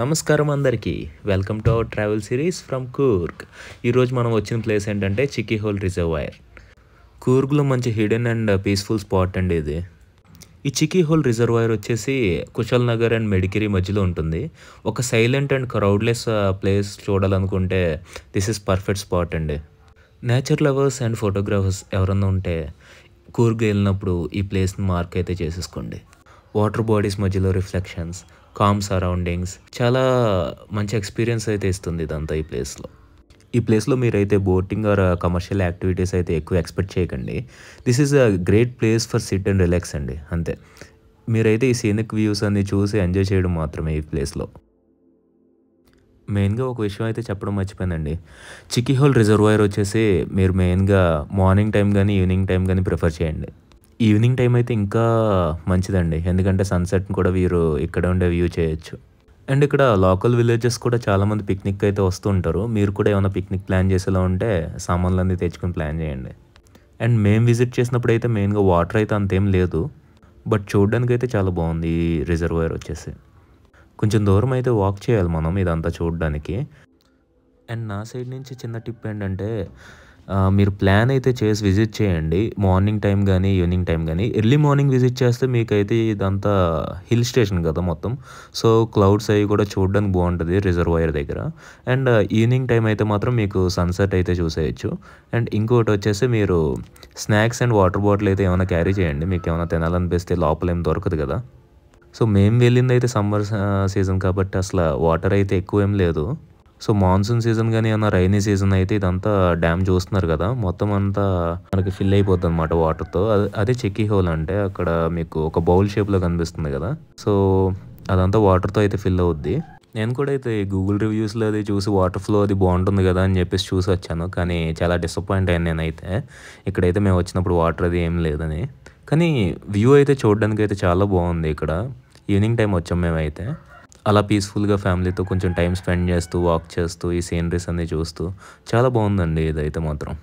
నమస్కారం అందరికీ. Welcome to our travel series from Coorg. ఈరోజు మనం వచ్చిన ప్లేస్ ఏంటంటే చిక్కీ హోల్ రిజర్వాయర్. కూర్గ్లో మంచి హిడెన్ అండ్ పీస్ఫుల్ స్పాట్ అండి ఇది. ఈ చిక్కీ హోల్ రిజర్వాయర్ వచ్చేసి కుశల్ నగర్ అండ్ మెడికిరి మధ్యలో ఉంటుంది. ఒక సైలెంట్ అండ్ క్రౌడ్లెస్ ప్లేస్ చూడాలనుకుంటే దిస్ ఇస్ పర్ఫెక్ట్ స్పాట్ అండి. నేచర్ లవర్స్ అండ్ ఫోటోగ్రాఫర్స్ ఎవరన్నా ఉంటే కూర్గ్ వెళ్ళినప్పుడు ఈ ప్లేస్ని మార్క్ అయితే చేసేసుకోండి. వాటర్ బాడీస్ మధ్యలో రిఫ్లెక్షన్స్, కామ్ సరౌండింగ్స్, చాలా మంచి ఎక్స్పీరియన్స్ అయితే ఇస్తుంది ఇదంతా ఈ ప్లేస్లో. ఈ ప్లేస్లో మీరైతే బోటింగ్ ఆర్ కమర్షియల్ యాక్టివిటీస్ అయితే ఎక్కువ ఎక్స్పెక్ట్ చేయకండి. This is a great place for SIT and relax అండి, అంతే. మీరైతే ఈ సీనిక్ వ్యూస్ అన్ని చూసి ఎంజాయ్ చేయడం మాత్రమే ఈ ప్లేస్లో. మెయిన్గా ఒక విషయం అయితే చెప్పడం మర్చిపోయానండి. చిక్కీ హోల్ రిజర్వాయర్ వచ్చేసి మీరు మెయిన్గా మార్నింగ్ టైం కానీ ఈవినింగ్ టైం కానీ ప్రిఫర్ చేయండి. ఈవినింగ్ టైం అయితే ఇంకా మంచిదండి, ఎందుకంటే సన్సెట్ని కూడా వీరు ఇక్కడ ఉండే వ్యూ చేయొచ్చు. అండ్ ఇక్కడ లోకల్ విలేజెస్ కూడా చాలామంది పిక్నిక్ అయితే వస్తూ ఉంటారు. మీరు కూడా ఏమైనా పిక్నిక్ ప్లాన్ చేసేలా ఉంటే సామాన్లన్నీ తెచ్చుకొని ప్లాన్ చేయండి. అండ్ మేము విజిట్ చేసినప్పుడు అయితే మెయిన్గా వాటర్ అయితే అంతేం లేదు, బట్ చూడడానికి అయితే చాలా బాగుంది ఈ రిజర్వాయర్ వచ్చేసి. కొంచెం దూరం అయితే వాక్ చేయాలి మనం ఇదంతా చూడడానికి. అండ్ నా సైడ్ నుంచి చిన్న టిప్ ఏంటంటే మీరు ప్లాన్ అయితే చేసి విజిట్ చేయండి. మార్నింగ్ టైం కానీ ఈవినింగ్ టైం కానీ. ఎర్లీ మార్నింగ్ విజిట్ చేస్తే మీకైతే ఇదంతా హిల్ స్టేషన్ కదా మొత్తం, సో క్లౌడ్స్ అవి కూడా చూడడానికి బాగుంటుంది రిజర్వాయర్ దగ్గర. అండ్ ఈవినింగ్ టైం అయితే మాత్రం మీకు సన్సెట్ అయితే చూసేయచ్చు. అండ్ ఇంకోటి వచ్చేసి మీరు స్నాక్స్ అండ్ వాటర్ బాటిల్ అయితే ఏమైనా క్యారీ చేయండి, మీకు ఏమైనా తినాలనిపిస్తే, లోపల ఏం దొరకదు కదా. సో మేము వెళ్ళింది అయితే సమ్మర్ సీజన్ కాబట్టి అసలు వాటర్ అయితే ఎక్కువ ఏం లేదు. సో మాన్సూన్ సీజన్ కానీ ఏమన్నా రైనీ సీజన్ అయితే ఇదంతా డ్యామ్ చూస్తున్నారు కదా, మొత్తం అంతా మనకి ఫిల్ అయిపోద్ది అనమాట వాటర్తో. అదే చిక్కీ హోల్ అంటే అక్కడ మీకు ఒక బౌల్ షేప్లో కనిపిస్తుంది కదా, సో అదంతా వాటర్తో అయితే ఫిల్ అవుద్ది. నేను కూడా అయితే గూగుల్ రివ్యూస్లో అది చూసి వాటర్ ఫ్లో అది బాగుంటుంది కదా అని చెప్పేసి చూసి వచ్చాను, కానీ చాలా డిసప్పాయింట్ అయ్యాను నేనైతే. ఇక్కడైతే మేము వచ్చినప్పుడు వాటర్ అది ఏం లేదని. కానీ వ్యూ అయితే చూడడానికి అయితే చాలా బాగుంది ఇక్కడ. ఈవినింగ్ టైం వచ్చాం మేమైతే. అలా పీస్ఫుల్గా ఫ్యామిలీతో కొంచెం టైం స్పెండ్ చేస్తూ, వాక్ చేస్తూ, ఈ సీనరీస్ అన్నీ చూస్తూ చాలా బాగుందండి ఇదైతే మాత్రం.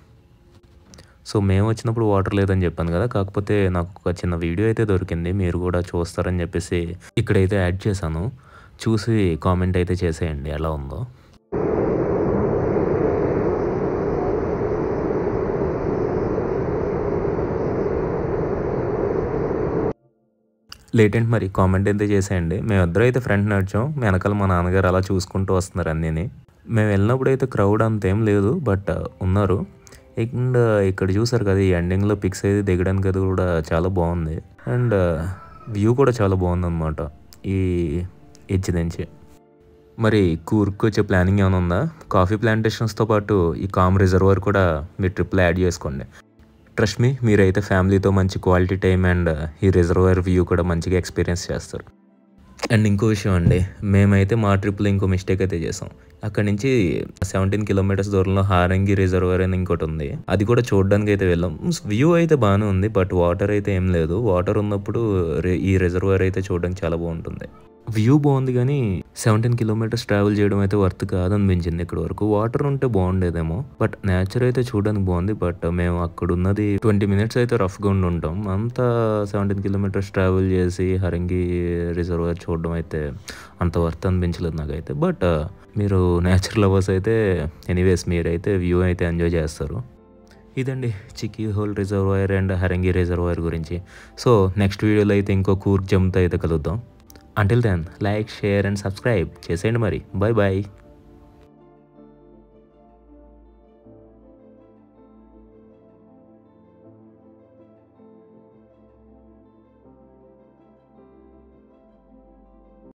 సో మేము వచ్చినప్పుడు వాటర్ లేదని చెప్పాను కదా, కాకపోతే నాకు ఒక చిన్న వీడియో అయితే దొరికింది, మీరు కూడా చూస్తారని చెప్పేసి ఇక్కడైతే యాడ్ చేశాను. చూసి కామెంట్ అయితే చేసేయండి ఎలా ఉందో. లేటెంట్ మరి కామెంట్ అయితే చేసేయండి. మేమిద్దరం అయితే ఫ్రంట్ నడిచాం, వెనకాల మా నాన్నగారు అలా చూసుకుంటూ వస్తున్నారు అన్నీని. మేము వెళ్ళినప్పుడు అయితే క్రౌడ్ అంతేం లేదు, బట్ ఉన్నారు. అండ్ ఇక్కడ చూసారు కదా, ఈ ఎండింగ్లో పిక్స్ అయితే దిగడానికి అది కూడా చాలా బాగుంది. అండ్ వ్యూ కూడా చాలా బాగుందన్నమాట ఈ ఎడ్జ్ నుంచి. మరి కూర్గ్కి వచ్చే ప్లానింగ్ ఏమైనా ఉందా? కాఫీ ప్లాంటేషన్స్తో పాటు ఈ కామ్ రిజర్వాయర్ కూడా మీ ట్రిప్లో యాడ్ చేసుకోండి. ట్రస్ట్ మీ, మీరైతే ఫ్యామిలీతో మంచి క్వాలిటీ టైం అండ్ ఈ రిజర్వాయర్ వ్యూ కూడా మంచిగా ఎక్స్పీరియన్స్ చేస్తారు. అండ్ ఇంకో విషయం అండి, మేమైతే మా ట్రిప్లో ఇంకో మిస్టేక్ అయితే చేసాం. అక్కడ నుంచి 17 కిలోమీటర్స్ దూరంలో హారంగి రిజర్వాయర్ అని ఇంకోటి ఉంది, అది కూడా చూడడానికి అయితే వెళ్ళాం. వ్యూ అయితే బాగానే ఉంది, బట్ వాటర్ అయితే ఏం లేదు. వాటర్ ఉన్నప్పుడు ఈ రిజర్వాయర్ అయితే చూడడానికి చాలా బాగుంటుంది. వ్యూ బాగుంది, కానీ 17 కిలోమీటర్స్ ట్రావెల్ చేయడం అయితే వర్త్ కాదనిపించింది. ఇక్కడ వరకు వాటర్ ఉంటే బాగుండేదేమో, బట్ నేచర్ అయితే చూడడానికి బాగుంది. బట్ మేము అక్కడ ఉన్నది 20 మినిట్స్ అయితే రఫ్గా ఉండి ఉంటాం. అంతా 17 కిలోమీటర్స్ ట్రావెల్ చేసి హరంగి రిజర్వాయర్ చూడడం అయితే అంత వర్త్ అనిపించలేదు నాకైతే. బట్ మీరు నేచర్ లవర్స్ అయితే ఎనీవేస్ మీరైతే వ్యూ అయితే ఎంజాయ్ చేస్తారు. ఇదండి chikki whole reservoir and Harangi reservoir గురించి. సో నెక్స్ట్ వీడియోలో అయితే ఇంకో కూర్గ్ జంప్తో అయితే కలుద్దాం. Until then, like, share and subscribe చేసేయండి మరి. Bye bye.